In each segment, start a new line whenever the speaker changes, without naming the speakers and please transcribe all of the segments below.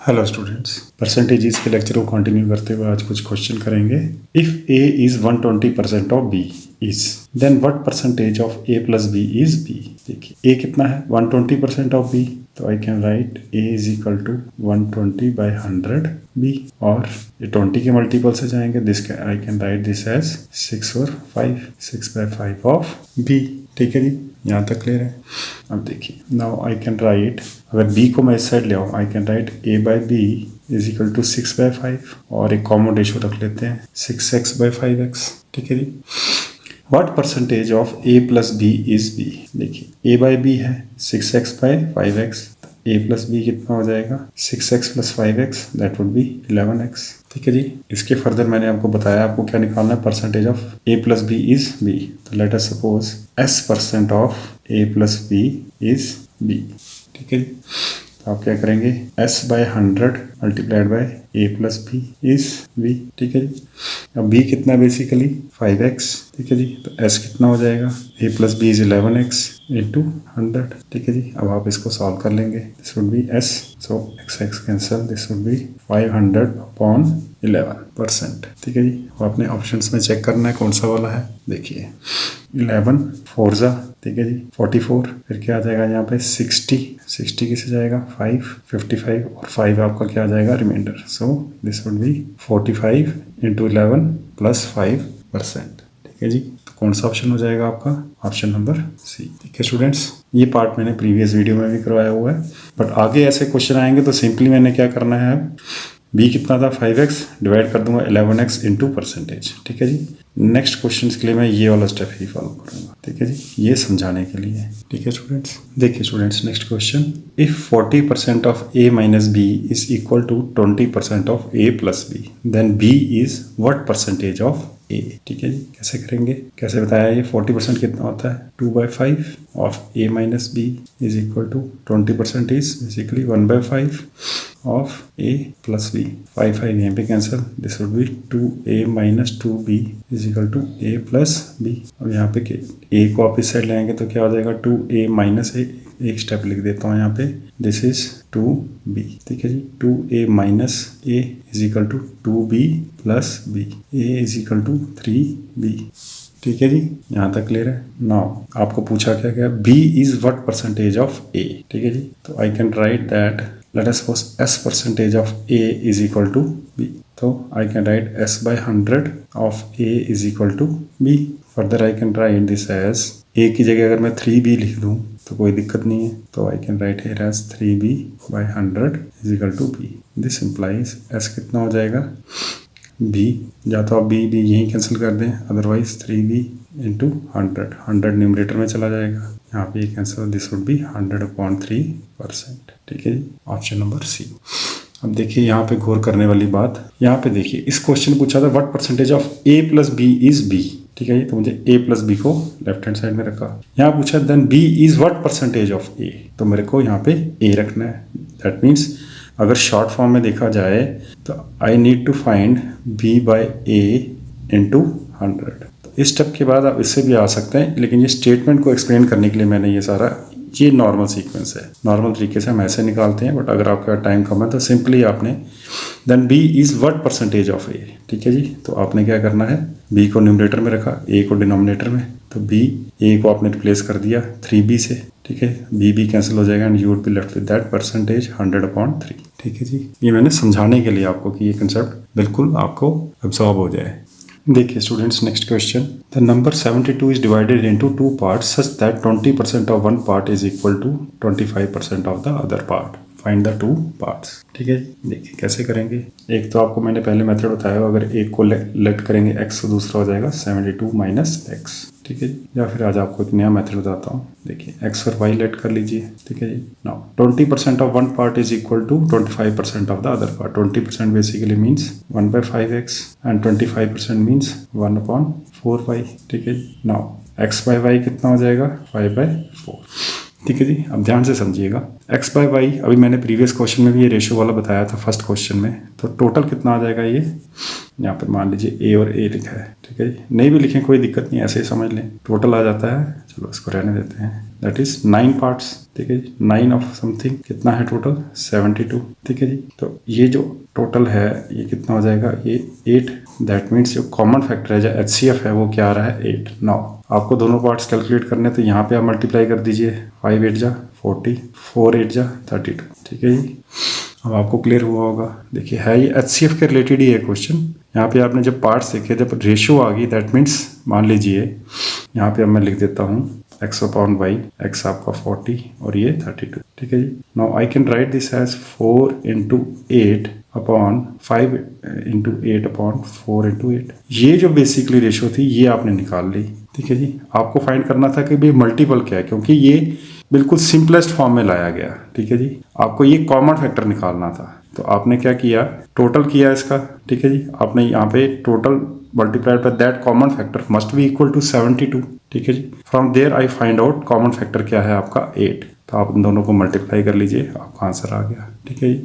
Hello students, percentages के lecture को continue करते हुए आज कुछ क्वेश्चन करेंगे। If a is 120% of b is then what percentage of a plus b is b. देखिए ए कितना है 120% ऑफ बी, तो I can write a is equal to 120/100 b, और ये 20 के मल्टीपल से जाएंगे, this I can write this as 6 और 5, 6/5 ऑफ बी। ठीक है जी, यहाँ तक क्लियर है। अब देखिए नाउ आई कैन राइट, अगर b को मैं इस साइड ले आऊँ I can write a/b is equal to 6/5, और एक कॉमन रेशो रख लेते हैं 6x/5x। ठीक है जी। What percentage of a plus b is b। देखिए a/b है 6x/5x, a प्लस बी कितना हो जाएगा 6x + 5x, that would B 11x। ठीक है जी। इसके फर्दर मैंने आपको बताया आपको क्या निकालना है, percentage of a plus b is b। तो let us suppose s% of a plus b is b। ठीक है जी। तो आप क्या करेंगे s/100 multiplied by a plus b is b। ठीक है जी। अब b कितना बेसिकली 5x। ठीक है जी। तो s कितना हो जाएगा a plus b is 11x into 100। ठीक है जी। अब आप इसको सॉल्व कर लेंगे, this would B s, so x cancel, this would B 500/11%। ठीक है जी। अब आपने ऑप्शंस में चेक करना है कौन सा वाला है। देखिए 11 4 जा, ठीक है जी 44, फिर क्या आ जाएगा यहाँ पे 60 किसे जाएगा 5, 55 और 5 आपका क्या आ जाएगा remainder, so this would be 45 × 11 + 5%। ठीक है जी। तो कौन सा ऑप्शन हो जाएगा आपका, ऑप्शन नंबर सी। ठीक है स्टूडेंट्स, ये पार्ट मैंने प्रीवियस वीडियो में भी करवाया हुआ है, बट आगे ऐसे क्वेश्चन आएंगे तो सिंपली मैंने क्या करना है, b कितना था 5x, डिवाइड कर दूंगा 11x इंटू परसेंटेज। ठीक है जी। नेक्स्ट क्वेश्चन के लिए मैं ये वाला स्टेप ही फॉलो करूंगा। ठीक है जी, ये समझाने के लिए। ठीक है स्टूडेंट्स, देखिए students next question, if 40% of a minus b is equal to 20% of a plus b, then b is what percentage of a। ठीक है जी। कैसे करेंगे, कैसे बताया, ये 40% कितना होता है 2/5 of a minus b is equal to 20% is basically 1/5 of a plus b. 5 यहाँ पे cancel, this would be 2a - 2b is equal to a plus b. अब यहाँ पे a को आप इस साइड लाएंगे तो क्या हो जाएगा 2a - a, एक स्टेप लिख देता हूँ यहाँ पे, दिस इज 2b। ठीक है जी। 2a - a is equal to 2b plus b, a is equal to 3b। ठीक है जी, यहाँ तक क्लियर है। नाउ आपको पूछा क्या गया, b is what percentage of a। ठीक है जी। तो I can right that, let us suppose s% of a is equal to b. So I can write s/100 of a is equal to b. Further I can write this as a की जगह अगर मैं 3b लिख दूँ तो कोई दिक्कत नहीं है, तो I can write here as 3b/100 is equal to b. This implies s कितना हो जाएगा b, या तो आप b यहीं कैंसिल कर दें, अदरवाइज 3b × 100 न्यूमरेटर में चला जाएगा, यहाँ पे कैंसिल, दिस वुड बी 100/3%। ठीक है जी, ऑप्शन नंबर सी। अब देखिए यहाँ पे गौर करने वाली बात, यहाँ पे देखिए इस क्वेश्चन पूछा था what percentage of a plus b is b। ठीक है जी। तो मुझे a प्लस बी को लेफ्ट हैंड साइड में रखा, यहाँ पूछा then b is what percentage of a, तो मेरे को यहाँ पे a रखना है। दैट मीन्स अगर शॉर्ट फॉर्म में देखा जाए तो I need to find b/a × 100। इस स्टेप के बाद आप इससे भी आ सकते हैं, लेकिन ये स्टेटमेंट को एक्सप्लेन करने के लिए मैंने ये नॉर्मल सीक्वेंस है, नॉर्मल तरीके से हम ऐसे निकालते हैं, बट अगर आपका टाइम कम है तो सिंपली आपने then b is what percentage of a। ठीक है जी। तो आपने क्या करना है, b को न्यूमरेटर में रखा, a को डिनोमिनेटर में, तो a को आपने रिप्लेस कर दिया 3b से। ठीक है, b कैंसिल हो जाएगा and you would be left with that percentage 100/3। ठीक है जी। ये मैंने समझाने के लिए आपको कि ये कंसेप्ट बिल्कुल आपको अब्सॉर्ब हो जाए। देखिए students next question, the number 72 is divided into 2 parts such that 20% of one part is equal to 25% of the other part, find the 2 parts. ठीक है, देखिए कैसे करेंगे। एक तो आपको मैंने पहले मेथड बताया, अगर एक को लेट करेंगे x तो दूसरा हो जाएगा 72 - x। ठीक है जी। या फिर आज आपको एक नया मेथड बताता हूँ, देखिए x और y लेट कर लीजिए। ठीक है जी। Now 20% of one part is equal to 25% of the other part. 20% basically means 1/5x and 25% means 1/4y। ठीक है जी। नाउ x/y कितना हो जाएगा 5/4। ठीक है जी। अब ध्यान से समझिएगा, x बाय वाई, अभी मैंने प्रीवियस क्वेश्चन में भी ये रेशियो वाला बताया था फर्स्ट क्वेश्चन में, तो टोटल कितना आ जाएगा ये, यहाँ पे मान लीजिए ए और ए लिखा है, ठीक है जी। नहीं भी लिखें कोई दिक्कत नहीं, ऐसे ही समझ लें, टोटल आ जाता है, चलो इसको रहने देते हैं, दैट इज 9 पार्ट्स, ठीक है जी। 9 ऑफ समथिंग कितना है टोटल, 72, ठीक है जी। तो ये जो टोटल है ये कितना हो जाएगा, ये 8, दैट मीन्स जो कॉमन फैक्टर है जो HCF है वो क्या आ रहा है, 8। नाउ आपको दोनों पार्ट्स कैलकुलेट करने, तो यहाँ पे आप मल्टीप्लाई कर दीजिए, 5 8 जा 40, 4 8 जा 32, ठीक है जी। अब आपको क्लियर हुआ होगा। देखिए है ये HCF के रिलेटेड ही है क्वेश्चन। यहाँ पे आपने जब पार्ट्स देखे, जब रेशियो आ गई, दैट मीन्स मान लीजिए यहाँ पे अब मैं लिख देता हूँ x अपॉन वाई, x आपका 40 और ये 32, ठीक है जी। Now I can write this as 4 into 8 upon 5 into 8 upon 4 into 8। ये जो बेसिकली रेशियो थी ये आपने निकाल ली, ठीक है जी। आपको फाइंड करना था कि भाई मल्टीपल क्या है, क्योंकि ये बिल्कुल सिंपलेस्ट फॉर्म में लाया गया, ठीक है जी। आपको ये कॉमन फैक्टर निकालना था, तो आपने क्या किया, टोटल किया इसका, ठीक है जी। आपने यहाँ पे total multiplied by that common factor must be equal to 72, ठीक है जी। From there I find out common factor क्या है आपका 8, तो आप इन दोनों को मल्टीप्लाई कर लीजिए, आपका आंसर आ गया, ठीक है जी।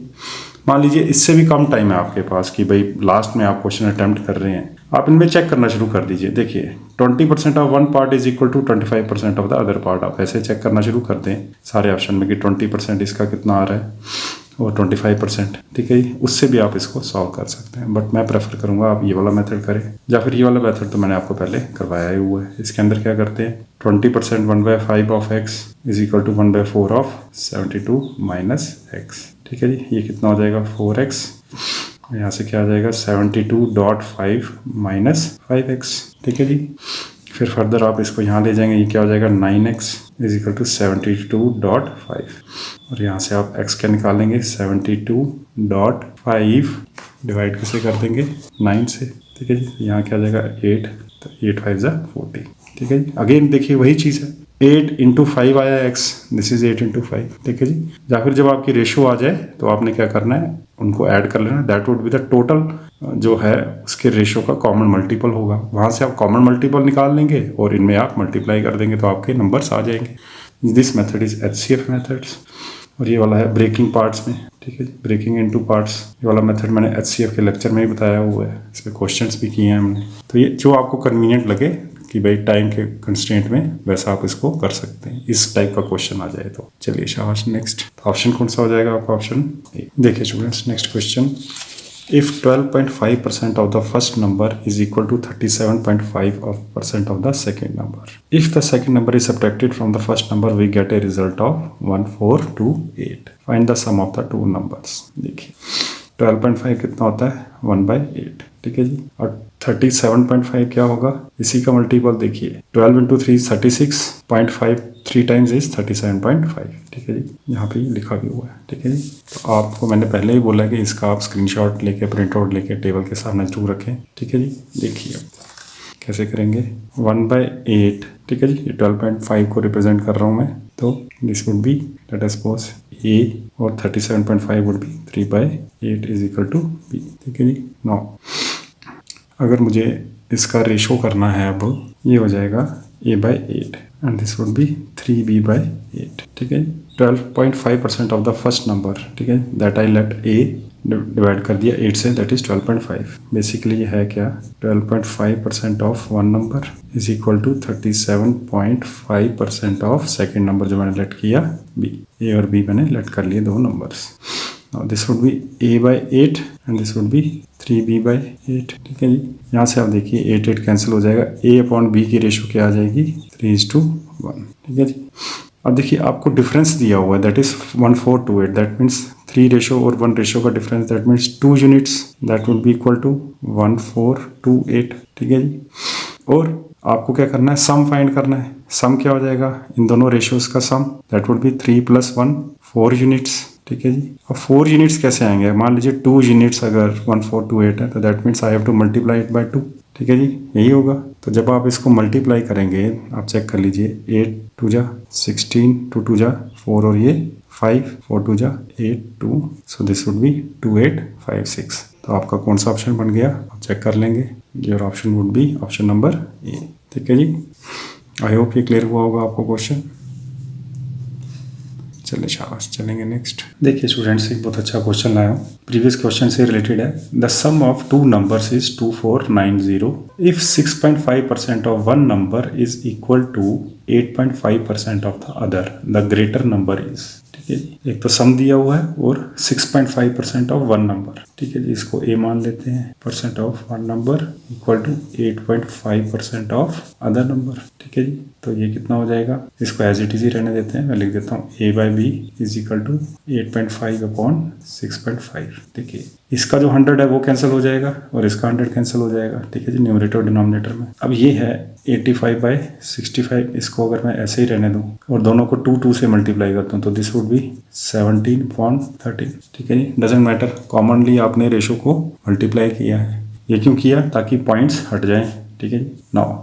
मान लीजिए इससे भी कम टाइम है आपके पास कि भाई लास्ट में आप क्वेश्चन अटेम्प्ट कर रहे हैं, आप इनमें चेक करना शुरू कर दीजिए। देखिए 20% of one part is equal to 25% of the other part, आप ऐसे चेक करना शुरू कर दें सारे ऑप्शन में कि 20% इसका कितना आ रहा है और 25%, ठीक है जी। उससे भी आप इसको सॉल्व कर सकते हैं, बट मैं प्रेफर करूंगा आप ये वाला मेथड करें, या फिर ये वाला मेथड तो मैंने आपको पहले करवाया ही हुआ है। इसके अंदर क्या करते हैं, 20% 1/5 of x is equal to 1/4 of 72 minus x, ठीक है जी। ये कितना हो जाएगा 4x, यहाँ से क्या आ जाएगा 72.5 माइनस 5x, ठीक है जी। फिर फर्दर आप इसको यहाँ ले जाएंगे, ये क्या हो जाएगा 9x इज इक्वल टू 72.5, और यहाँ से आप x क्या निकालेंगे 72.5 डिवाइड किसे कर देंगे 9 से, ठीक है जी। यहाँ क्या आ जाएगा 8, तो 8 5 जा 40, ठीक है जी। अगेन देखिए वही चीज़ है, 8 इंटू 5 आया x, दिस इज 8 इंटू 5, ठीक है जी। या फिर जब आपकी रेशियो आ जाए तो आपने क्या करना है, उनको ऐड कर लेना, that would be the total जो है उसके रेशियो का कॉमन मल्टीपल होगा, वहाँ से आप कॉमन मल्टीपल निकाल लेंगे और इनमें आप मल्टीप्लाई कर देंगे तो आपके नंबर्स आ जाएंगे। This method is HCF methods, और ये वाला है ब्रेकिंग पार्ट्स में, ठीक है जी, ब्रेकिंग इनटू पार्ट्स। ये वाला मेथड मैंने HCF के लेक्चर में ही बताया हुआ है, इस पर क्वेश्चंस भी किए हैं हमने। तो ये जो आपको कन्वीनियंट लगे कि भाई टाइम के कंस्ट्रेंट में, वैसा आप इसको कर सकते हैं, इस टाइप का क्वेश्चन आ जाए तो। चलिए शाबाश, नेक्स्ट ऑप्शन कौन सा हो जाएगा आपका, ऑप्शन ए। देखिए students, next question, if 12.5% of the first number is equal to 37.5% of the second number, if the second number is subtracted from the first number, we get a result of 1428. Find the sum of the two numbers. देखिए 12.5 कितना होता है 1/8, ठीक है जी। और 37.5 क्या होगा, इसी का मल्टीपल देखिए 12 इंटू 3 36.5, 3 टाइम्स इज 37.5, ठीक है जी। यहाँ पे लिखा भी हुआ है, ठीक है जी। तो आपको मैंने पहले ही बोला कि इसका आप स्क्रीनशॉट लेके, प्रिंट आउट लेके टेबल के सामने जरूर रखें, ठीक है जी। देखिए कैसे करेंगे, 1/8, ठीक है जी। ये 12.5 को रिप्रेजेंट कर रहा हूँ मैं, तो this would be, let us suppose a, और 37.5 would be 3/8 is equal to b, ठीक है जी। नाउ अगर मुझे इसका रेशो करना है, अब ये हो जाएगा a/8 and this would be 3b/8, ठीक है। 12.5% ऑफ द फर्स्ट नंबर, ठीक है, that I let a divide कर दिया 8 से, दैट इज 12.5। बेसिकली ये है क्या, 12.5% of one number is equal to 37.5% of second number जो मैंने लेट किया b, a और b मैंने लेट कर लिए दो numbers. This would be a/8 and this would be 3b/8, ठीक है जी। यहाँ से आप देखिए 8 8 कैंसिल हो जाएगा, a अपॉन b की रेशो क्या आ जाएगी 3:1, ठीक है जी। अब देखिए आपको डिफरेंस दिया हुआ है, that is 1428, that means 3 ratio और 1 रेशो का difference, that means 2 units, that would be equal to 1428, ठीक है जी। और आपको क्या करना है, सम फाइंड करना है। सम क्या हो जाएगा, इन दोनों रेशियोज का सम, दैट वुड बी 3 + 1 4 यूनिट्स, ठीक है जी। अब 4 यूनिट्स कैसे आएंगे, मान लीजिए 2 यूनिट्स अगर 1428 है, तो that means I have to multiply it by 2, ठीक है जी, यही होगा। तो जब आप इसको मल्टीप्लाई करेंगे, आप चेक कर लीजिए, 8 2 जा 16, 2 2 जा 4 और ये 5, 4 2 जा 8 2, सो दिस वुड बी 2856। तो आपका कौन सा ऑप्शन बन गया, आप चेक कर लेंगे, your option would be option number A, ठीक है जी। आई होप ये क्लियर हुआ होगा आपको क्वेश्चन। चलिए शाबाश, चलेंगे नेक्स्ट। देखिए स्टूडेंट्स, एक बहुत अच्छा क्वेश्चन लाया हूँ, प्रीवियस क्वेश्चन से रिलेटेड है। The sum of two numbers is 2490 if 6.5% of one number is equal to 8.5% of the other, the greater number is. ठीक है जी, एक तो सम दिया हुआ है और 6.5% ऑफ वन नंबर। ठीक है जी, इसको ए मान लेते हैं, percent of one number equal to 8.5% of other number. ठीक है जी, तो ये कितना हो जाएगा, इसको एज इट इज ही रहने देते हैं, मैं लिख देता हूँ a by b is equal to 8.5 upon 6.5। ठीक है, इसका जो 100 है वो कैंसिल हो जाएगा और इसका 100 कैंसिल हो जाएगा। ठीक है जी, न्यूमरेटर और डिनोमिनेटर में। अब ये है 85/65, इसको अगर मैं ऐसे ही रहने दूं और दोनों को 2 से मल्टीप्लाई करता हूँ तो दिस वुड बी 17/13। ठीक है जी, डजेंट मैटर, कॉमनली आपने रेशो को मल्टीप्लाई किया है। ये क्यों किया, ताकि पॉइंट्स हट जाएं। ठीक है जी, नाउ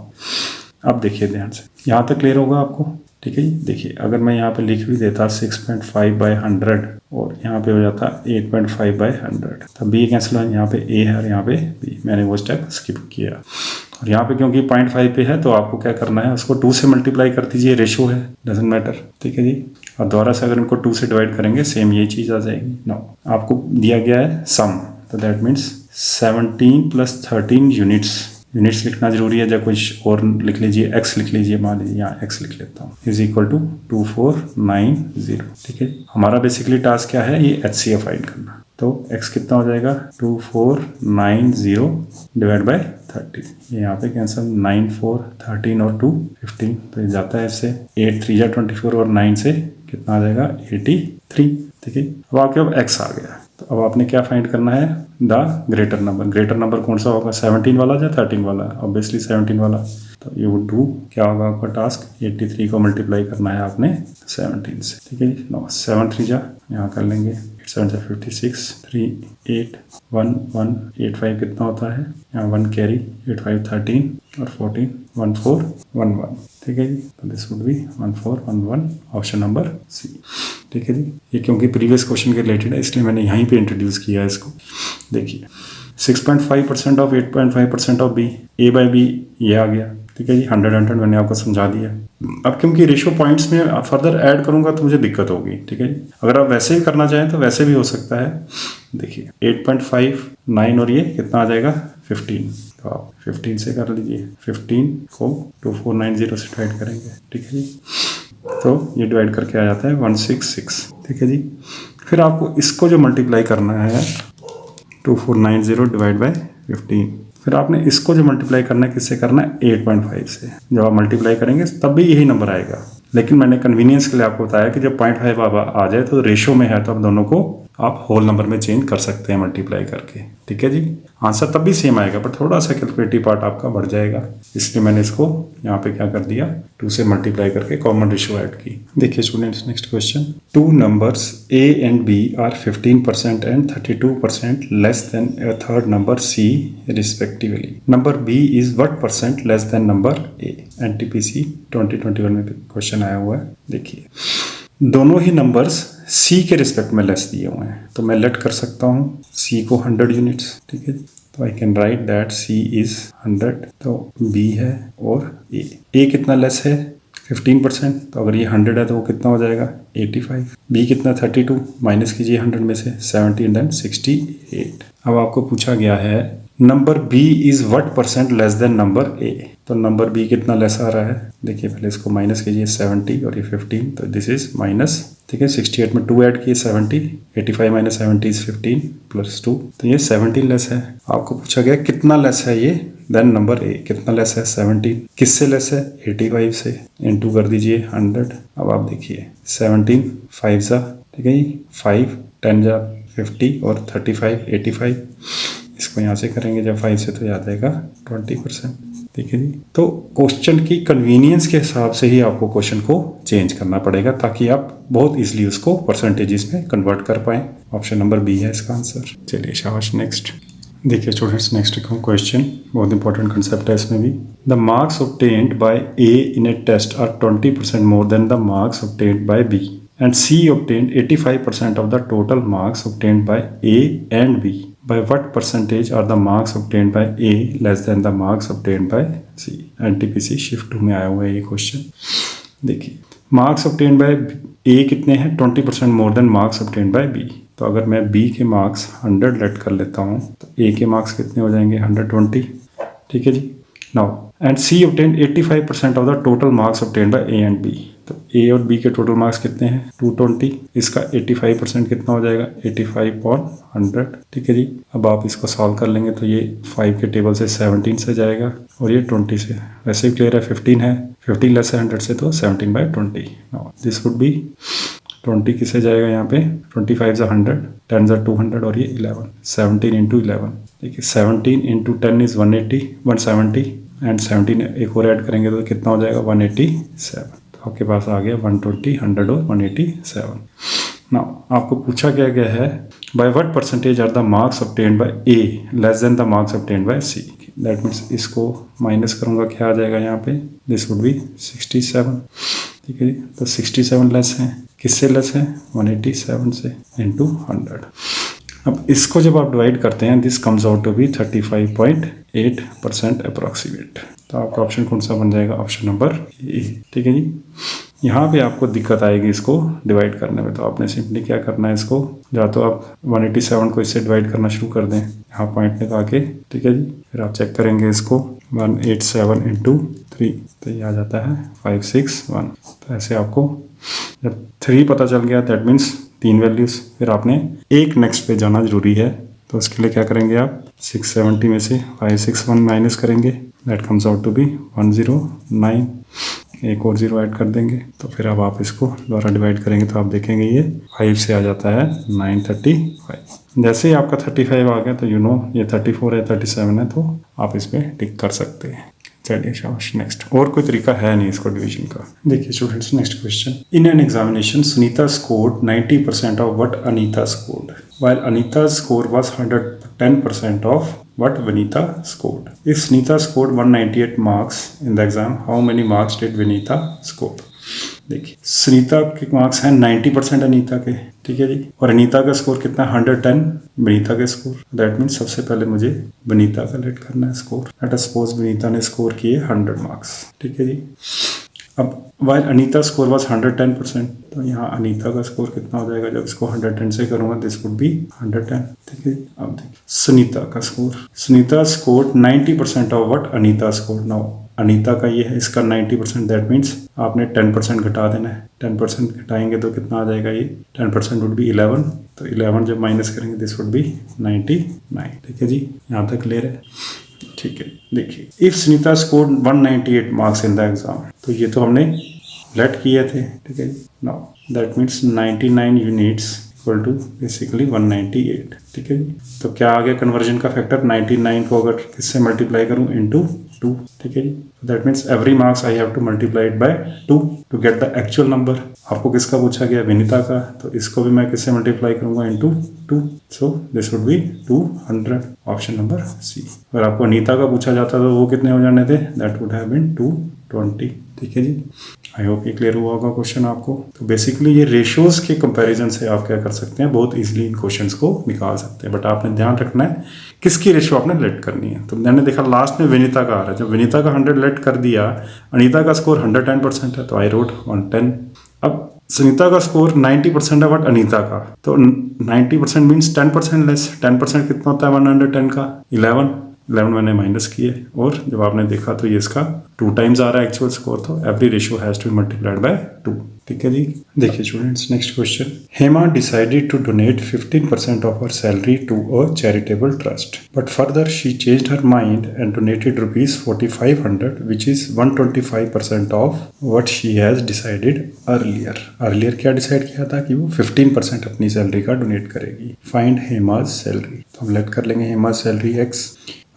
अब देखिए ध्यान से, यहाँ तक क्लियर होगा आपको। ठीक है जी, देखिए अगर मैं यहाँ पे लिख भी देता 6.5/100 और यहाँ पे हो जाता 8.5/100, तब बी कैंसिल हो, यहाँ पे ए है और यहाँ पे बी, मैंने वो स्टेप स्किप किया। और यहाँ पे क्योंकि 0.5 पे है तो आपको क्या करना है, उसको 2 से मल्टीप्लाई कर दीजिए, रेशो है, डजेंट मैटर। ठीक है जी, और दोबारा से अगर इनको 2 से डिवाइड करेंगे सेम ये चीज़ आ जाएगी। नो, आपको दिया गया है सम, तो दैट मीन्स 17 + 13 यूनिट्स लिखना जरूरी है, जब कुछ और लिख लीजिए, एक्स लिख लीजिए, मान लीजिए यहाँ एक्स लिख लेता हूँ, इज इक्वल टू 2490। ठीक है, हमारा बेसिकली टास्क क्या है, ये HCF फाइंड करना। तो x कितना हो जाएगा, 2490 डिवाइड बाय 30, ये यहाँ पे कैंसिल, 9 4 13 और 2 15, तो ये जाता है इससे 8 3 24 और 9 से कितना आ जाएगा 83। ठीक है, अब आपके अब x आ गया, तो अब आपने क्या फाइंड करना है, the greater number. Greater number कौन सा होगा, 17 वाला या 13 वाला, ऑब्वियसली 17 वाला। तो ये वुड डू, क्या होगा आपका टास्क, 83 को मल्टीप्लाई करना है आपने 17 से। ठीक है जी, 7 3 जा यहाँ कर लेंगे, 7 56 3 8 1 1 8 5 कितना होता है, यहाँ 1 कैरी, 8 5 13 और 14 1 4 1 1। ठीक है जी, तो this would be 1 4 1 1, option number C. ठीक है जी, ये क्योंकि प्रीवियस क्वेश्चन के रिलेटेड है इसलिए मैंने यहीं पे इंट्रोड्यूस किया है इसको। देखिए 6.5% of 8.5% of b, a by b ये आ गया। ठीक है जी, 100 मैंने आपको समझा दिया। अब क्योंकि रेशो पॉइंट्स में फर्दर ऐड करूंगा तो मुझे दिक्कत होगी। ठीक है जी, अगर आप वैसे ही करना चाहें तो वैसे भी हो सकता है। देखिए 8.5 9 और ये कितना आ जाएगा 15, तो आप 15 से कर लीजिए, 15 को 2490 से डिवाइड करेंगे। ठीक है जी, तो ये डिवाइड करके आ जाता है 166। ठीक है जी, फिर आपको इसको जो मल्टीप्लाई करना है 2490 डिवाइड बाई 15, फिर आपने इसको जो मल्टीप्लाई करना है किससे करना है, 8.5 से। जब आप मल्टीप्लाई करेंगे तब भी यही नंबर आएगा, लेकिन मैंने कन्वीनियंस के लिए आपको बताया कि जब 0.5 आ जाए तो रेशो में है तो आप दोनों को आप होल नंबर में चेंज कर सकते हैं मल्टीप्लाई करके। ठीक है जी, आंसर तब भी सेम आएगा पर थोड़ा सा कैलकुलेटिव पार्ट आपका बढ़ जाएगा, इसलिए मैंने इसको यहाँ पे क्या कर दिया, 2 से मल्टीप्लाई करके कॉमन रेशियो ऐड की। देखिए students, next question, two numbers A and B are 15% and 32% less than a third number C respectively. Number B is what percent less than number A। NTPC 2021 में question आया हुआ है। देखिए दोनों ही numbers C के respect में less दिए हुए हैं, तो मैं लेट कर सकता हूँ C को 100 यूनिट्स। ठीक है, तो I can right that C is 100, तो B है और A कितना लेस है 15%, तो अगर ये 100 है तो वो कितना हो जाएगा 85। B कितना 32, माइनस कीजिए 100 में से 70 देन 68। अब आपको पूछा गया है number B is what percent less than number A, तो नंबर B कितना लेस आ रहा है, देखिए पहले इसको माइनस कीजिए 70 और ये 15, तो दिस इज माइनस। ठीक है, 68 में 2 ऐड किए 70, 85 माइनस 70 इज 15 प्लस 2, तो ये 17 लेस है। आपको पूछा गया कितना लेस है ये देन नंबर A, कितना लेस है 17, किससे लेस है 85 से, इनटू कर दीजिए 100। अब आप देखिए 17 5 जा, ठीक है जी, 5 10 जा 50 और 35 85, इसको यहाँ से करेंगे जब 5 से तो याद आएगा 20%। ठीक है जी, तो क्वेश्चन की कन्वीनियंस के हिसाब से ही आपको क्वेश्चन को चेंज करना पड़ेगा ताकि आप बहुत इजीली उसको परसेंटेजेस में कन्वर्ट कर पाएं। ऑप्शन नंबर बी है इसका आंसर। चलिए शाबाश, नेक्स्ट देखिए स्टूडेंट्स, नेक्स्ट क्वेश्चन बहुत इंपॉर्टेंट कंसेप्ट है इसमें भी। The marks obtained by a in a test are 20% more than the marks obtained by b and C obtained 85% of the total marks obtained by A and B. By what percentage are the marks obtained by A less than the marks obtained by C? NTPC shift 2 में आया हुआ है ये question. देखिए marks obtained by ए कितने हैं 20% more than marks obtained by b. तो अगर मैं बी के मार्क्स 100 लेट कर लेता हूँ तो ए के मार्क्स कितने हो जाएंगे 120। ठीक है जी। Now and c obtain 85% of the total marks obtained by a and b. तो ए और बी के टोटल मार्क्स कितने हैं 220। इसका 85% कितना हो जाएगा 85/100। ठीक है जी। अब आप इसको सॉल्व कर लेंगे तो ये 5 के टेबल से 17 से जाएगा और ये 20 से। वैसे ही क्लियर है 15 है, 15 लेस है 100 से तो 17/20। नाउ दिस वुड बी 20 किसे जाएगा यहाँ पे 25 ज़ा 100, 10 ज़ा 200 और ये 11, 17 इंटू 11। देखिए 17 इंटू 10 इज़ 170 एंड 17 एक और ऐड करेंगे तो कितना हो जाएगा 187। तो आपके पास आ गया 120, 100 और 187। ना आपको पूछा गया है by what percentage are the marks obtained by a less than the marks obtained by c. That means इसको माइनस करूँगा क्या आ जाएगा यहाँ पे दिस वुड बी 67। ठीक है जी। तो 67 लेस है किससे लेस है 187 से इंटू 100। अब इसको जब आप डिवाइड करते हैं this comes out to be 35.8% approximate. तो आपका ऑप्शन कौन सा बन जाएगा ऑप्शन नंबर ए। ठीक है जी। यहाँ पे आपको दिक्कत आएगी इसको डिवाइड करने में, तो आपने सिंपली क्या करना है इसको या तो आप 187 को इससे डिवाइड करना शुरू कर दें यहाँ पॉइंट लगा के। ठीक है जी। फिर आप चेक करेंगे इसको 187 इंटू 3 तो ये आ जाता है 561। तो ऐसे आपको जब 3 पता चल गया दैट मीन्स 3 वैल्यूज़, फिर आपने एक नेक्स्ट पे जाना जरूरी है। तो उसके लिए क्या करेंगे आप 670 में से 561 माइनस करेंगे that comes out to be 109। एक और 0 ऐड कर देंगे तो फिर अब आप इसको दोबारा डिवाइड करेंगे तो आप देखेंगे ये 5 से आ जाता है 935। जैसे ही आपका 35 आ गया तो यू नो ये 34 है 37 है तो आप इस पर टिक कर सकते हैं। चलिए शाबाश नेक्स्ट। और कोई तरीका है नहीं इसको डिवीजन का। देखिए students next question. In an examination Sunita scored 90% of what Anita scored while Anita's score was 110% of what Vinita scored. If Sunita scored 198 marks in the exam, how many marks did Vinita score? देखिए सुनीता के marks हैं 90% अनीता के। ठीक है जी। और अनीता का score कितना 110 विनीता के स्कोर। दैट मीन्स सबसे पहले मुझे विनीता का लेट करना है score. Late us suppose Vinita ने स्कोर किए 100 मार्क्स। ठीक है जी। अब वाइल अनीता स्कोर वाज 110% तो यहाँ अनीता का स्कोर कितना हो जाएगा जब इसको 110 से करूँगा दिस वुड बी 110। ठीक है। अब देखिए सुनीता का score. Sunita score 90% of what Anita score. Now Anita का ये है इसका 90% दैट मीन्स आपने 10% घटा देना है। 10% घटाएंगे तो कितना आ जाएगा ये 10% वुड बी 11। तो 11 जब माइनस करेंगे दिस वुड बी 99। ठीक है जी। यहाँ तक क्लियर है। ठीक है। देखिए if Sunita scored 198 marks in the exam तो ये तो हमने लेट किए थे। ठीक है। Now that means 99 units equal to basically 198। ठीक है। तो क्या आ गया कन्वर्जन का फैक्टर 99 को अगर किससे मल्टीप्लाई करूं इनटू 2। ठीक है जी। That means every marks I have to multiply it by 2 to get the actual number. आपको किसका पूछा गया विनीता का तो इसको भी मैं किससे मल्टीप्लाई करूंगा into 2। So this would be 200 option number C. अगर आपको अनीता का पूछा जाता तो वो कितने हो जाने थे दैट वुड हैव बीन 220। ठीक है जी। आई होप ये क्लियर हुआ होगा क्वेश्चन आपको। तो बेसिकली ये रेशियोज के कंपैरिजन से आप क्या कर सकते हैं बहुत इजीली इन क्वेश्चंस को निकाल सकते हैं। बट आपने ध्यान रखना है किसकी रेशियो आपने लेट करनी है। तो मैंने देखा लास्ट में विनीता का आ रहा है। जब विनीता का 100 लेट कर दिया अनीता का स्कोर 110% है तो आई रोट 110। अब सुनीता का स्कोर 90% है बट अनीता का तो 90% मीन्स 10% लेस। 10% कितना होता है 110 का 11 मैंने माइनस किए और जब आपने देखा तो ये इसका 2 टाइम्स आ रहा है एक्चुअल स्कोर। तो every ratio has to be multiplied by 2। ठीक है जी। देखिए students next question. Hema decided to donate 15% of her salary to a charitable trust but further she changed her mind and donated ₹4500 which is 125% of what she has decided earlier. Earlier क्या decide किया था कि वो 15% अपनी salary का donate करेगी। Find Hema's salary. तो हम लेट कर लेंगे हेमाज सैलरी x।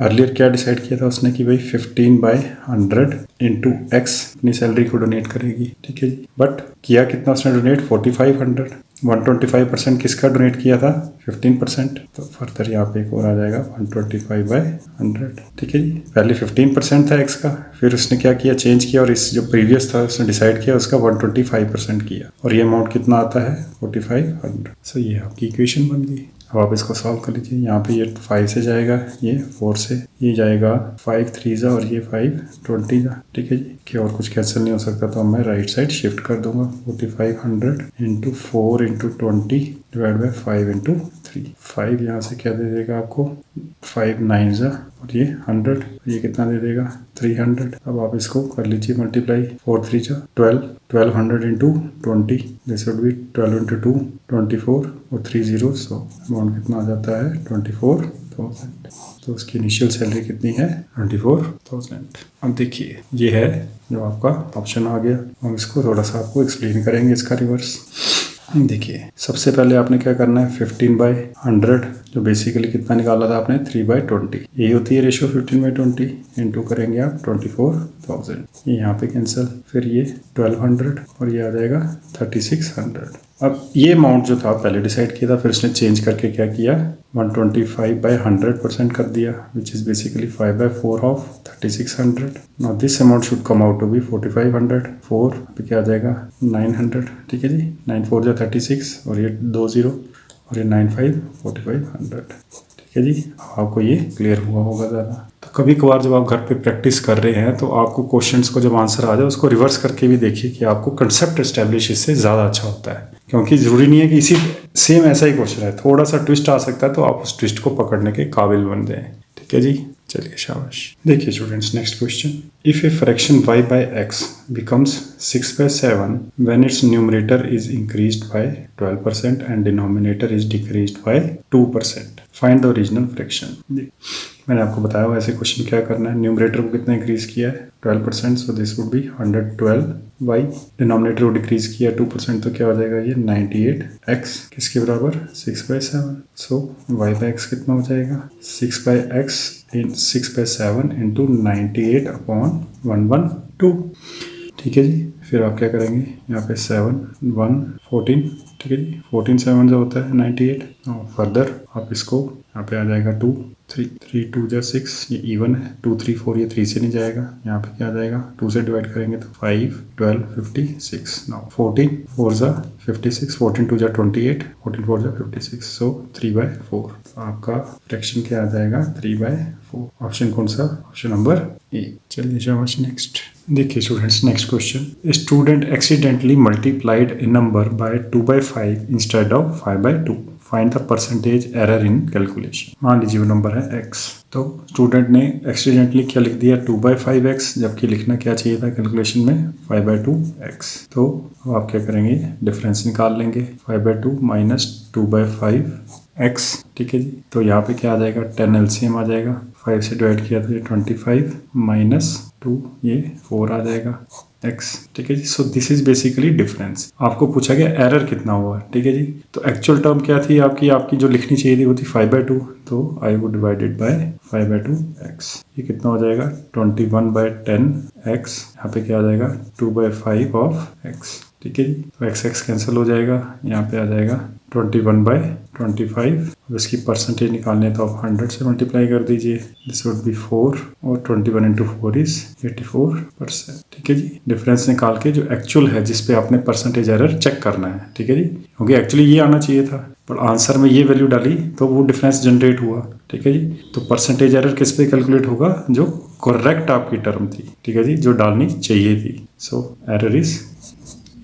अर्लियर क्या डिसाइड किया था उसने कि भाई 15/100 इंटू एक्स अपनी सैलरी को डोनेट करेगी। ठीक है जी। बट किया कितना उसने डोनेट 4500। 125% किसका डोनेट किया था 15%। तो फर्दर यहाँ पे एक और आ जाएगा 125/100। ठीक है जी। पहले 15% था एक्स का फिर उसने क्या किया चेंज किया और इस जो प्रीवियस था उसने डिसाइड किया उसका 125% किया और ये अमाउंट कितना आता है 4500। सो ये आपकी इक्वेशन बन गई। अब आप इसको सॉल्व कर लीजिए। यहाँ पे ये 5 से जाएगा, ये 4 से, ये जाएगा 5 3 जा और ये 5 20 जा। ठीक है जी, कि और कुछ कैंसिल नहीं हो सकता, तो मैं राइट साइड शिफ्ट कर दूंगा। 4500 into 4 into 20 divide by 5 into 3। 5 यहाँ से क्या दे देगा आपको, 5 9 जा और ये 100, ये कितना दे देगा 300। अब आप इसको कर लीजिए मल्टीप्लाई, 4 3 जा 12, 1200 into 20, this would B 12 into 2 24 और 3 0, सो अमाउंट कितना आ जाता है 24,000। तो उसकी इनिशियल सैलरी कितनी है 24,000। अब देखिए ये है जो आपका ऑप्शन आ गया। हम इसको थोड़ा सा आपको एक्सप्लेन करेंगे इसका रिवर्स। देखिए सबसे पहले आपने क्या करना है, 15/100 जो बेसिकली कितना निकाला था आपने 3/20, यही होती है रेशियो 15/20, इंटू करेंगे आप 24,000, ये यहाँ पे कैंसिल, फिर ये 1200 और ये आ जाएगा 3600। अब ये अमाउंट जो था पहले डिसाइड किया था, फिर उसने चेंज करके क्या किया 125/100% कर दिया, which is basically 5/4 of 3600। Now this amount should come out to be 4500, 4 पे क्या आ जाएगा 900। ठीक है जी, 9 4 जा 36 और ये 2 0 और ये 9 5 4500। ठीक है जी, आपको ये क्लियर हुआ होगा ज़्यादा। तो कभी कभार जब आप घर पे प्रैक्टिस कर रहे हैं तो आपको क्वेश्चंस को जब आंसर आ जाए उसको रिवर्स करके भी देखिए कि आपको कंसेप्ट एस्टेब्लिश इससे ज़्यादा अच्छा होता है, क्योंकि ज़रूरी नहीं है कि इसी सेम ऐसा ही क्वेश्चन है, थोड़ा सा ट्विस्ट आ सकता है तो आप उस ट्विस्ट को पकड़ने के काबिल बन जाएं। ठीक है जी, चलिए शाबाश। देखिए students, next question, if a fraction y by x becomes 6/7 when its numerator is increased by 12% and denominator is decreased by 2%, find the original fraction। मैंने आपको बताया हुआ ऐसे क्वेश्चन क्या करना है, न्यूमरेटर को कितना इंक्रीज किया है 12%, सो this would B 112y, denominator को डिक्रीज किया 2% तो क्या हो जाएगा ये 98x, किसके बराबर 6/7, सो y by x कितना हो जाएगा 6/7 इंटू 98/112। ठीक है जी, फिर आप क्या करेंगे यहाँ पे 7 1 14, ठीक है जी, 14 7 जो होता है 98, और फर्दर आप इसको यहाँ पे आ जाएगा 2 3 3 2 जा 6, ये इवन है, 2 3 4 ये 3 से नहीं जाएगा, यहाँ पे क्या आ जाएगा 2 से डिवाइड करेंगे तो 5 12 56, नाउ 14 4 जा 56, 14 2 जा 28, 14 4 जा 56, सो 3/4, आपका फ्रैक्शन क्या आ जाएगा 3/4। ऑप्शन कौन सा, ऑप्शन नंबर ए। चलिए शाबाश, नेक्स्ट। देखिए students, next question, student accidentally multiplied A number by 2/5 instead of 5/2, find the percentage error in calculation. मान लीजिए वो नंबर है x, तो स्टूडेंट ने एक्सीडेंटली क्या लिख दिया 2/5x, जबकि लिखना क्या चाहिए था कैलकुलेशन में 5/2x। तो अब आप क्या करेंगे, डिफरेंस निकाल लेंगे, 5/2 माइनस 2/5x। ठीक है जी, तो यहाँ पे क्या आ जाएगा 10 LCM आ जाएगा, 5 से डिवाइड किया तो ये 25 माइनस 2 ये 4 आ जाएगा x। ठीक है जी, so this is basically difference. आपको पूछा गया एरर कितना हुआ, ठीक है जी, तो एक्चुअल टर्म क्या थी आपकी जो लिखनी चाहिए थी वो थी 5/2, तो I would divided by 5/2x, ये कितना हो जाएगा 21/10x, यहाँ पे क्या आ जाएगा 2/5 ऑफ x। ठीक है जी, तो x कैंसिल हो जाएगा, यहाँ पे आ जाएगा 21/25। अब इसकी परसेंटेज निकालने है तो आप 100 से मल्टीप्लाई कर दीजिए, दिस वुड बी 4 और 21 इंटू 4 इज 84%। ठीक है जी, डिफरेंस निकाल के जो एक्चुअल है जिस पे आपने परसेंटेज एरर चेक करना है, ठीक है जी, क्योंकि एक्चुअली ये आना चाहिए था पर आंसर में ये वैल्यू डाली तो वो डिफरेंस जनरेट हुआ। ठीक है जी, तो परसेंटेज एरर किस पे कैलकुलेट होगा, जो करेक्ट आपकी टर्म थी, ठीक है जी, जो डालनी चाहिए थी, सो एरर इज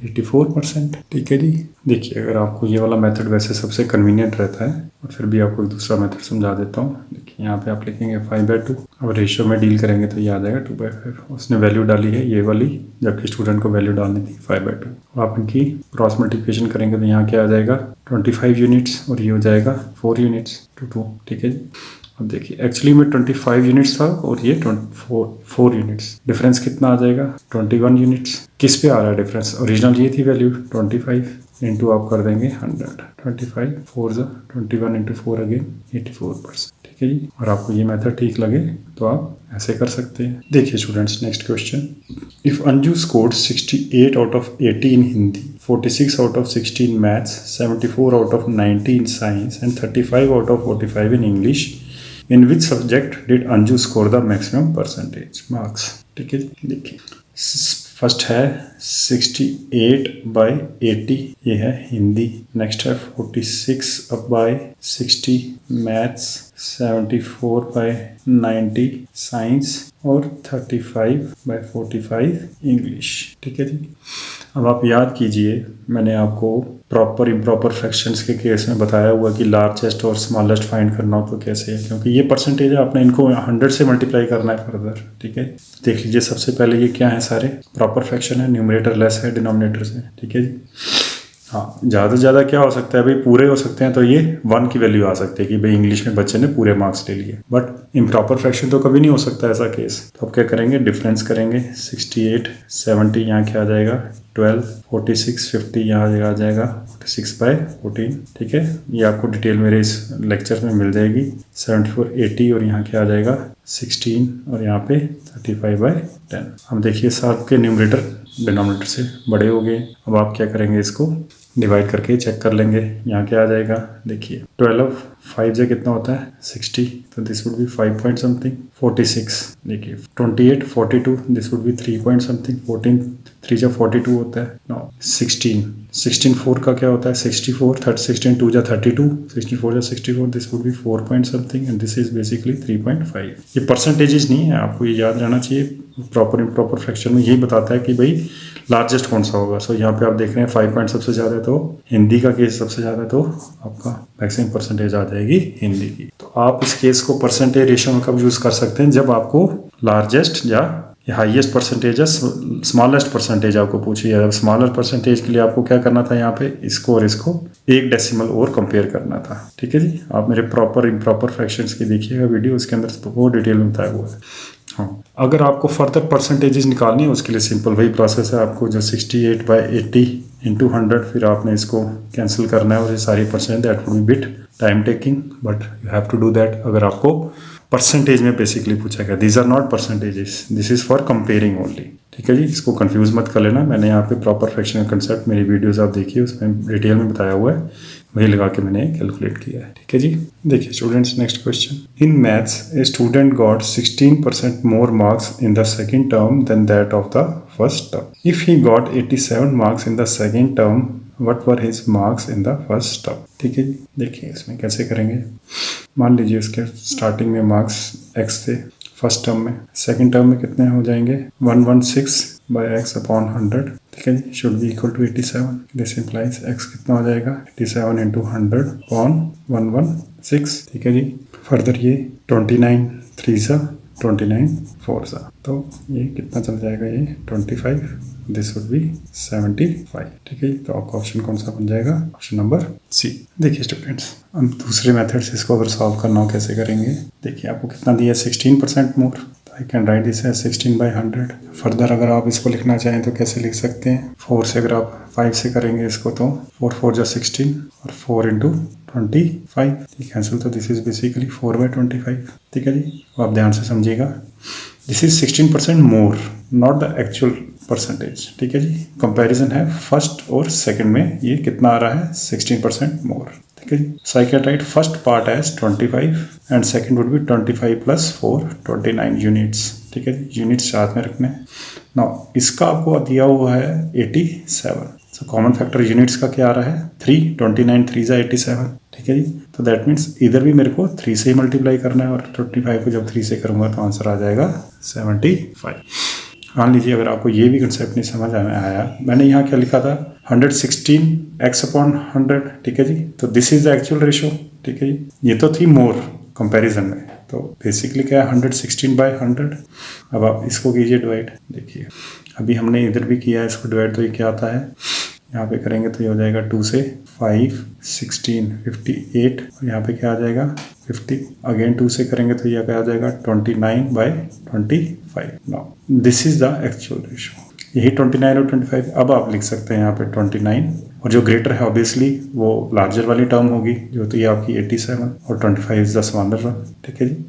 84%। ठीक है जी, देखिए अगर आपको ये वाला मेथड वैसे सबसे कन्वीनियंट रहता है, और फिर भी आपको एक दूसरा मेथड समझा देता हूँ। देखिए यहाँ पे आप लिखेंगे 5/2, अब रेशियो में डील करेंगे तो ये आ जाएगा 2/5, उसने वैल्यू डाली है ये वाली, जबकि स्टूडेंट को वैल्यू डालनी थी 5/2। आप इनकी क्रॉस मल्टीप्लिकेशन करेंगे तो यहाँ क्या आ जाएगा 25 यूनिट्स और ये हो जाएगा 4 यूनिट्स टू 2। ठीक है जी, अब देखिए एक्चुअली में 25 यूनिट्स था और ये 4 यूनिट्स, डिफरेंस कितना आ जाएगा 21 यूनिट्स। किस पे आ रहा है डिफरेंस, ओरिजिनल ये थी वैल्यू 25 इंटू आप कर देंगे 100, 25 4 जा 21 इंटू 4 अगेन 84%। ठीक है जी, और आपको ये मेथड ठीक लगे तो आप ऐसे कर सकते हैं। देखिए students, next question, if Anju scored 68 out of 80 in Hindi, 46 out of 16 in maths, 74 out of 90 in science and 35 out of 45 in English, in which subject did Anju score the maximum percentage marks. ठीक है जी, देखिए फर्स्ट है 68/80 ये है Hindi. Next है 46/60 maths, 74/90 science और 35/45 English. ठीक है जी। अब आप याद कीजिए, मैंने आपको प्रॉपर इम्प्रॉपर फ्रैक्शंस के केस में बताया हुआ कि लार्जेस्ट और स्मॉलेस्ट फाइंड करना हो तो कैसे है, क्योंकि ये परसेंटेज है, आपने इनको 100 से मल्टीप्लाई करना है फर्दर। ठीक है, देख लीजिए सबसे पहले ये क्या है, सारे प्रॉपर फ्रैक्शन है, न्यूमरेटर लेस है डिनोमिनेटर से। ठीक है जी। हाँ, ज़्यादा से ज़्यादा क्या हो सकता है भाई, पूरे हो सकते हैं तो ये 1 की वैल्यू आ सकती है कि भाई इंग्लिश में बच्चे ने पूरे मार्क्स ले लिए, बट इम्प्रॉपर फ्रैक्शन तो कभी नहीं हो सकता ऐसा केस। तो अब क्या करेंगे, डिफरेंस करेंगे। 68 70 यहाँ क्या आ जाएगा 12, 46 50 यहाँ आ जाएगा 46/14। ठीक है, ये आपको डिटेल मेरे इस लेक्चर में मिल जाएगी। 74 80 और यहाँ क्या आ जाएगा 16 और यहाँ पे 35/10। अब देखिए साथ के न्यूमरेटर डिनोमिनेटर से बड़े हो गए। अब आप क्या करेंगे, इसको डिवाइड करके चेक कर लेंगे। यहाँ क्या आ जाएगा, देखिए 12 5 से कितना होता है 60, तो this would B 5 point something. 46 देखिए 28 42, this would B 3 point something. 14 3 जा 42 होता है। नो 16 4 का क्या होता है 64, 16 2 जा 32, 64 जा 64, this would B 4 point something and this is basically 3.5। ये परसेंटेजेस नहीं है, आपको ये याद रहना चाहिए। प्रॉपर इम्प्रॉपर फ्रैक्शन में यही बताता है कि भाई लार्जेस्ट कौन सा होगा। सो यहाँ पे आप देख रहे हैं 5 पॉइंट सबसे ज़्यादा है, तो हिंदी का केस सबसे ज़्यादा है, तो आपका मैक्सिमम परसेंटेज आ जाएगी हिंदी की। तो आप इस केस को परसेंटेज रेशियो में कब यूज़ कर सकते हैं, जब आपको लार्जेस्ट या हाईएस्ट परसेंटेज, स्मॉलेस्ट परसेंटेज आपको पूछी है। स्मॉलर परसेंटेज के लिए आपको क्या करना था, यहाँ पे इसको और इसको 1 डेसिमल और कंपेयर करना था। ठीक है जी। आप मेरे प्रॉपर इम्प्रॉपर फ्रैक्शंस की देखिएगा वीडियो, उसके अंदर तो वो डिटेल में बताया हुआ है। हाँ, अगर आपको फर्दर परसेंटेजेस निकालनी है उसके लिए सिंपल वही प्रोसेस है। आपको जो 68/80 इंटू 100, फिर आपने इसको कैंसिल करना है और ये सारी percent, that would be bit time taking, but you have to do that अगर आपको परसेंटेज में बेसिकली पूछा गया। These are not percentages, this is for comparing only. ठीक है जी, इसको कंफ्यूज मत कर लेना। मैंने यहाँ पे प्रॉपर फ्रैक्शनल कंसेप्ट मेरी वीडियोस आप देखिए, उसमें डिटेल में बताया हुआ है, वही लगा के मैंने कैलकुलेट किया है। ठीक है जी। देखिए students, next question. In maths a student got 16% more marks in the second term than that of the first term. If he got 87 marks in the second term, what were his marks in the first term. ठीक है जी। देखिए इसमें कैसे करेंगे। मान लीजिए इसके स्टार्टिंग में मार्क्स x थे फर्स्ट टर्म में, सेकंड टर्म में कितने हो जाएंगे 116/x/100। ठीक है जी, should be equal to 87। This implies x कितना हो जाएगा 87 इंटू 100/116। ठीक है जी। फर्दर ये 29 3 सा 29 4 सा, तो ये कितना चल जाएगा, ये 25, दिस वुड बी 75। ठीक है, तो आपका ऑप्शन कौन सा बन जाएगा, ऑप्शन नंबर सी। देखिए स्टूडेंट्स, हम दूसरे मेथड से इसको अगर सॉल्व करना हो कैसे करेंगे। देखिए आपको कितना दिया 16% मोर, तो I can write this as 16/100। Further अगर आप इसको लिखना चाहें तो कैसे लिख सकते हैं, 4 से अगर आप 5 से करेंगे इसको तो 4 4 जा 16 और 4 इंटू 25 कैंसिल, तो दिस इज बेसिकली 4/25। ठीक है जी, तो आप ध्यान से समझिएगा। This is 16% more, not the actual percentage. ठीक है जी, कंपैरिजन है फर्स्ट और सेकंड में, ये कितना आ रहा है 16% मोर। ठीक है जी, so I can write first part as 25 and second would be 25 + 4 29 units. ठीक है जी, यूनिट्स साथ में रखने। नाउ इसका आपको दिया हुआ है 87, सो कॉमन फैक्टर यूनिट्स का क्या आ रहा है 3, 29 3 जा 87। ठीक है जी, तो दैट मीन्स इधर भी मेरे को 3 से ही मल्टीप्लाई करना है और 25 को जब 3 से करूंगा तो आंसर आ जाएगा 75। मान लीजिए अगर आपको ये भी कंसेप्ट नहीं समझ आया, मैंने यहाँ क्या लिखा था 116x/100। ठीक है जी, तो this is the actual ratio. ठीक है जी, ये तो थी मोर कंपैरिजन में, तो बेसिकली क्या है 116/100। अब आप इसको कीजिए डिवाइड। देखिए अभी हमने इधर भी किया है इसको डिवाइड, तो ये क्या आता है, यहाँ पे करेंगे तो ये हो जाएगा 2 से 5 16 58 और यहाँ पे क्या आ जाएगा 50। अगेन 2 से करेंगे तो ये क्या आ जाएगा 29/25। Now this is the actual ratio, यही 29 और 25। अब आप लिख सकते हैं यहाँ पे 29 और जो ग्रेटर है ऑब्वियसली वो लार्जर वाली टर्म होगी, जो तो ये आपकी 87 और 25 इज द स्मॉलर वन। ठीक है जी,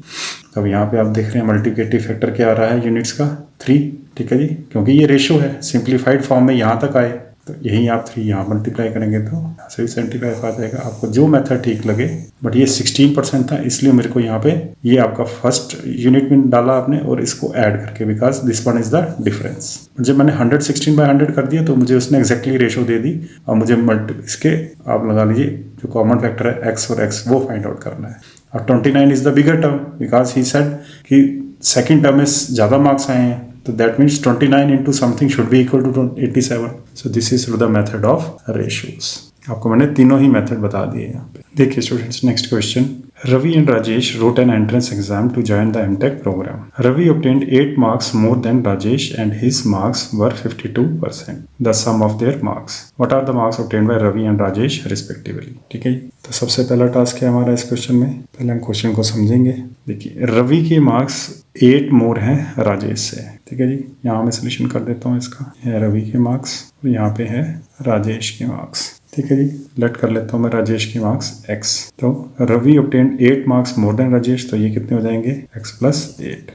अब यहाँ पे आप देख रहे हैं मल्टीप्लिकेटिव फैक्टर क्या आ रहा है यूनिट्स का 3। ठीक है जी, क्योंकि ये रेशो है, सिंप्लीफाइड फॉर्म में यहाँ तक आए तो यही आप 3 यहाँ मल्टीप्लाई करेंगे तो यहाँ से भी 75 आ जाएगा। आपको जो मेथड ठीक लगे, बट ये 16% था इसलिए मेरे को यहाँ पे ये आपका फर्स्ट यूनिट में डाला आपने और इसको ऐड करके, because this one is the difference. जब मैंने 116/100 कर दिया तो मुझे उसने एग्जैक्टली रेशो दे दी और मुझे इसके आप लगा लीजिए जो कॉमन फैक्टर है x और x वो फाइंड आउट करना है। और 29 is the bigger term because he said कि सेकेंड टर्म में ज़्यादा मार्क्स आए हैं, तो that means 29 into something should be equal to 87. So this is through the method of ratios. आपको मैंने तीनों ही मेथड बता दिए यहाँ पे। देखिए students, next question. Ravi and Rajesh wrote an entrance exam to join the MTech program. Ravi obtained 8 marks more than Rajesh and his marks were 52%. The sum of their marks. What are the marks obtained by Ravi and Rajesh respectively? ठीक है जी। तो सबसे पहला task है हमारा इस question में। पहले हम क्वेश्चन को समझेंगे। देखिए रवि के मार्क्स 8 मोर हैं राजेश से। ठीक है जी। यहाँ मैं सोल्यूशन कर देता हूँ इसका। यह रवि के मार्क्स और यहाँ पे है राजेश के मार्क्स। ठीक है जी। लेट कर लेता हूँ मैं राजेश के मार्क्स x। तो Ravi obtained 8 marks more than Rajesh, तो ये कितने हो जाएंगे x + 8।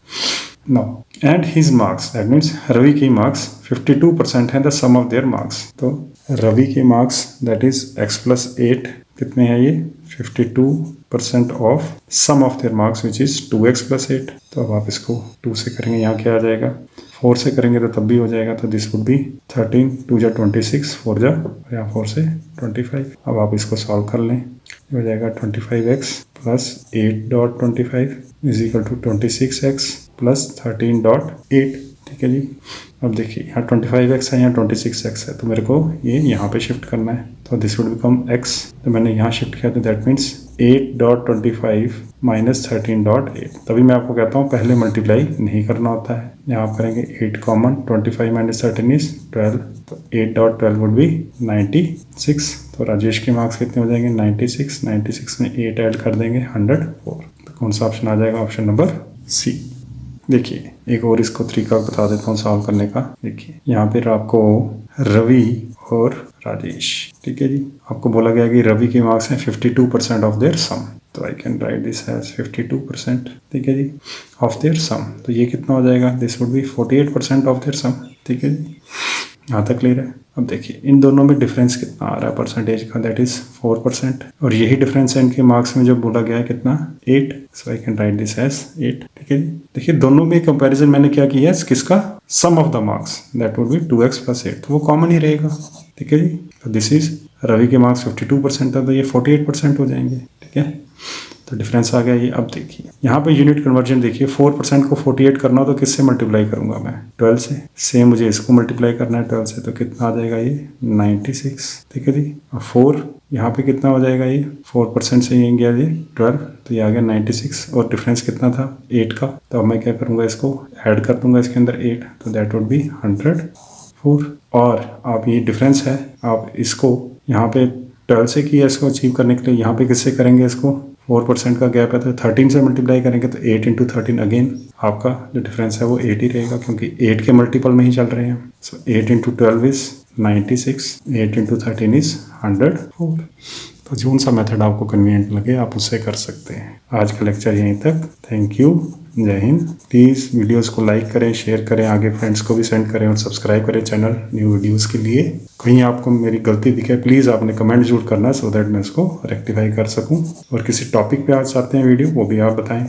No and his marks, that means Ravi की मार्क्स 52% है the sum of their marks. तो रवि के मार्क्स दैट इज x + 8 कितने हैं ये 52% of sum of their marks which is 2x + 8। तो अब आप इसको 2 से करेंगे, यहाँ क्या आ जाएगा 4 से करेंगे तो तब भी हो जाएगा। तो दिस वुड बी 13 2 जा 26 4 जा या 4 से 25। अब आप इसको सॉल्व कर लें, हो जाएगा 25x + 8.25 is equal to 26x + 13.8। ठीक है जी। अब देखिए यहाँ 25x है, यहाँ 26x है, तो मेरे को ये यहाँ पे शिफ्ट करना है। तो दिस वुड बिकम x। तो मैंने यहाँ शिफ्ट किया तो दैट मीन्स 8.25 - 13.8। तभी मैं आपको कहता हूँ पहले मल्टीप्लाई नहीं करना होता है। यहाँ आप करेंगे 8 कॉमन, 25 - 13 इज 12। तो 8.12 वुड बी 96। तो राजेश के मार्क्स कितने हो जाएंगे 96 में 8 ऐड कर देंगे 104। तो कौन सा ऑप्शन आ जाएगा, ऑप्शन नंबर सी। देखिए एक और इसको तरीका बता देता हूँ सॉल्व करने का। देखिए यहाँ पर आपको रवि और राजेश, ठीक है जी, आपको बोला गया कि रवि के मार्क्स हैं 52% ऑफ देयर सम। तो I can write this as 52%, ठीक है जी, ऑफ देयर सम। तो ये कितना हो जाएगा, this would be 48% of their sum. ठीक है जी, यहाँ तक क्लियर है। अब देखिए इन दोनों में डिफरेंस कितना आ रहा है परसेंटेज का, दैट इज 4%। और यही डिफरेंस है इनके मार्क्स में जो बोला गया है कितना 8। So I can write this as 8। ठीक है जी। देखिए दोनों में कंपैरिजन मैंने क्या किया है, किसका, sum of the marks, that would be 2x + 8। तो वो कॉमन ही रहेगा। ठीक है जी। तो दिस इज रवि के मार्क्स 52% था, तो ये 48% हो जाएंगे। ठीक है, तो डिफरेंस आ गया ये। अब देखिए यहाँ पे यूनिट कन्वर्जन देखिए, 4% को 48 करना हो तो किससे मल्टीप्लाई करूंगा मैं, 12 से। सेम मुझे इसको मल्टीप्लाई करना है 12 से, तो कितना आ जाएगा ये 96। ठीक है जी। और 4 यहाँ पे कितना हो जाएगा, ये 4% से ये गया ये 12, तो ये आ गया 96। और डिफरेंस कितना था 8 का। तो अब मैं क्या करूँगा, इसको ऐड कर दूंगा इसके अंदर 8, तो दैट वुड बी 104। और आप ये डिफरेंस है, आप इसको यहाँ पे 12 से किया, इसको अचीव करने के लिए यहाँ पे किससे करेंगे, इसको 4% का गैप है तो 13 से मल्टीप्लाई करेंगे, तो 8 × 13 अगेन आपका जो डिफरेंस है वो 8 ही रहेगा, क्योंकि 8 के मल्टीपल में ही चल रहे हैं। सो 8 × 12 इज 96, 8 × 13 इज 104। तो जो सा मेथड आपको कन्वीनियंट लगे आप उससे कर सकते हैं। आज का लेक्चर यहीं तक। थैंक यू, जय हिंद। प्लीज़ वीडियोस को लाइक करें, शेयर करें, आगे फ्रेंड्स को भी सेंड करें और सब्सक्राइब करें चैनल न्यू वीडियोस के लिए। कहीं आपको मेरी गलती दिखे प्लीज़ आपने कमेंट जरूर करना, सो दैट मैं उसको रेक्टिफाई कर सकूं। और किसी टॉपिक पे आज चाहते हैं वीडियो, वो भी आप बताएं।